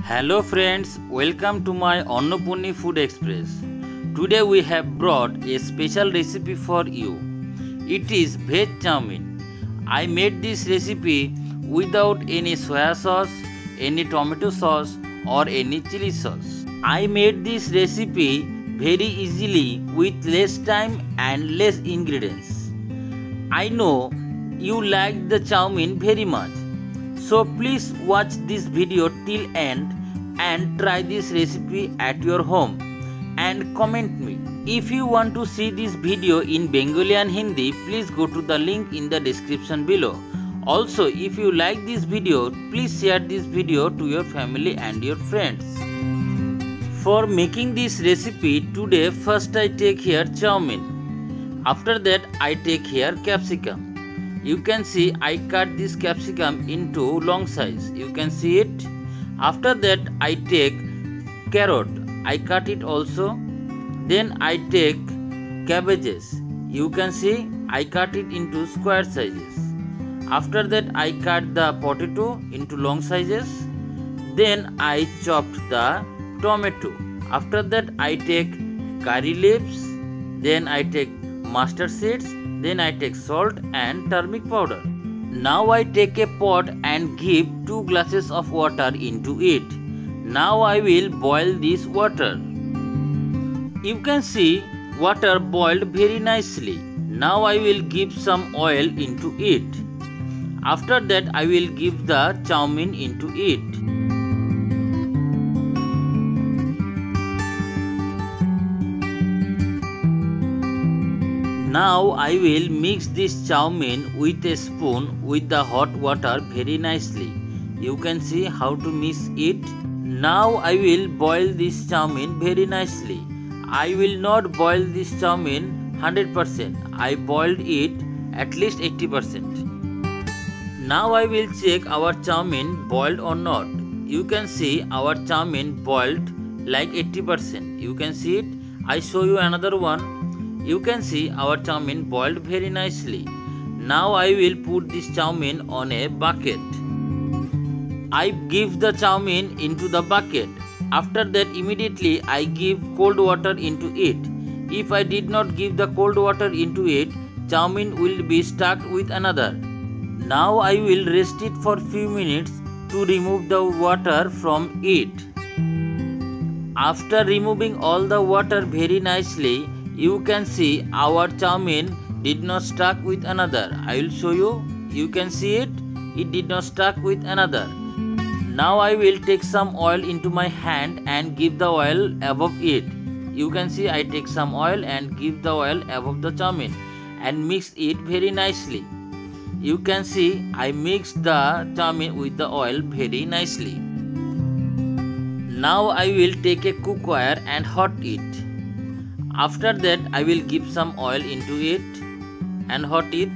Hello friends, welcome to my Annapurni Food Express. Today we have brought a special recipe for you. It is veg chowmein. I made this recipe without any soya sauce, any tomato sauce or any chili sauce. I made this recipe very easily with less time and less ingredients. I know you like the chowmein very much. So please watch this video till end and try this recipe at your home and comment me. If you want to see this video in Bengali and Hindi, please go to the link in the description below. Also, if you like this video, please share this video to your family and your friends. For making this recipe today, first I take here chowmein. After that I take here capsicum. You can see I cut this capsicum into long size. You can see it. After that I take carrot. I cut it also. Then I take cabbages. You can see I cut it into square sizes. After that I cut the potato into long sizes. Then I chopped the tomato. After that I take curry leaves. Then I take mustard seeds. Then I take salt and turmeric powder. Now I take a pot and give 2 glasses of water into it. Now I will boil this water. You can see water boiled very nicely. Now I will give some oil into it. After that I will give the chowmein into it. Now I will mix this chowmein with a spoon with the hot water very nicely. You can see how to mix it. Now I will boil this chowmein very nicely. I will not boil this chowmein 100%. I boiled it at least 80%. Now I will check our chowmein boiled or not. You can see our chowmein boiled like 80%. You can see it. I show you another one. You can see our chowmein boiled very nicely. Now I will put this chowmein on a bucket. I give the chowmein into the bucket. After that immediately I give cold water into it. If I did not give the cold water into it, chowmein will be stuck with another. Now I will rest it for few minutes to remove the water from it. After removing all the water very nicely, you can see our chowmein did not stuck with another. I will show you. You can see it. It did not stuck with another. Now I will take some oil into my hand and give the oil above it. You can see I take some oil and give the oil above the chowmein and mix it very nicely. You can see I mixed the chowmein with the oil very nicely. Now I will take a cookware and hot it. After that I will give some oil into it and hot it.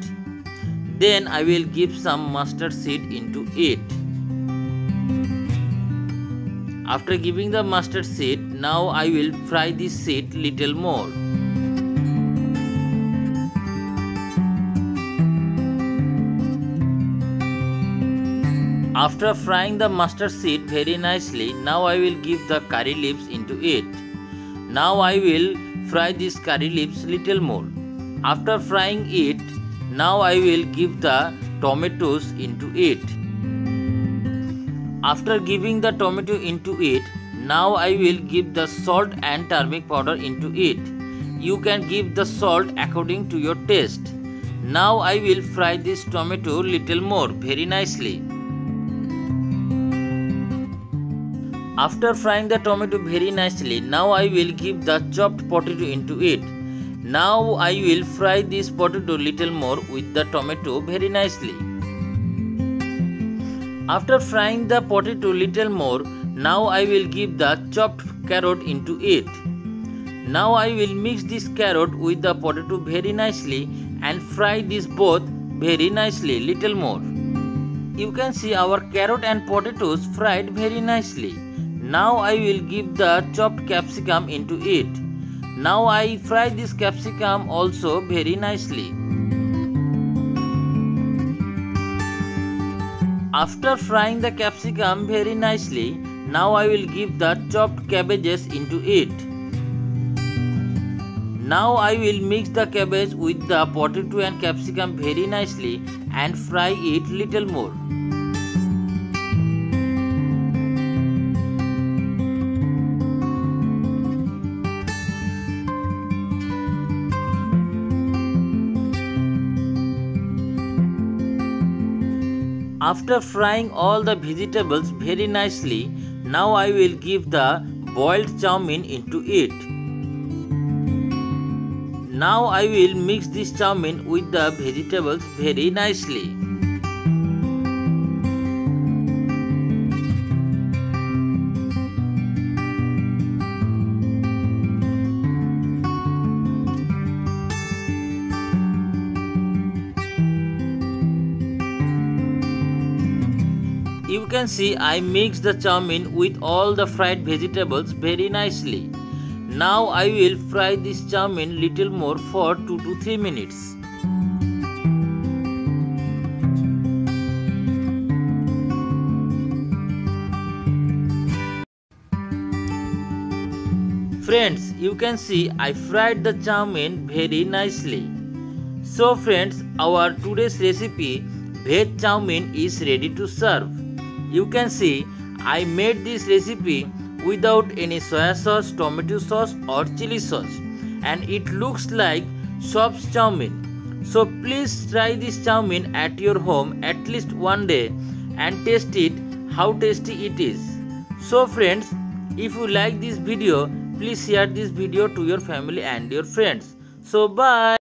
Then I will give some mustard seed into it. After giving the mustard seed, now I will fry this seed little more. After frying the mustard seed very nicely, now I will give the curry leaves into it. Now I will fry this curry leaves little more. After frying it, now I will give the tomatoes into it. After giving the tomato into it, now I will give the salt and turmeric powder into it. You can give the salt according to your taste. Now I will fry this tomato little more very nicely. After frying the tomato very nicely, now I will give the chopped potato into it. Now I will fry this potato little more with the tomato very nicely. After frying the potato little more, now I will give the chopped carrot into it. Now I will mix this carrot with the potato very nicely and fry this both very nicely little more. You can see our carrot and potatoes fried very nicely. Now I will give the chopped capsicum into it. Now I fry this capsicum also very nicely. After frying the capsicum very nicely, Now I will give the chopped cabbages into it. Now I will mix the cabbage with the potato and capsicum very nicely and fry it little more. After frying all the vegetables very nicely, now I will give the boiled chowmein into it. Now I will mix this chowmein with the vegetables very nicely. You can see I mixed the chowmein with all the fried vegetables very nicely. Now I will fry this chowmein little more for 2 to 3 minutes. Friends, you can see I fried the chowmein very nicely. So friends, our today's recipe veg chowmein is ready to serve. You can see I made this recipe without any soya sauce, tomato sauce or chili sauce, and it looks like soft chowmein. So please try this chowmein at your home at least one day and taste it how tasty it is. So friends, if you like this video, please share this video to your family and your friends. So bye.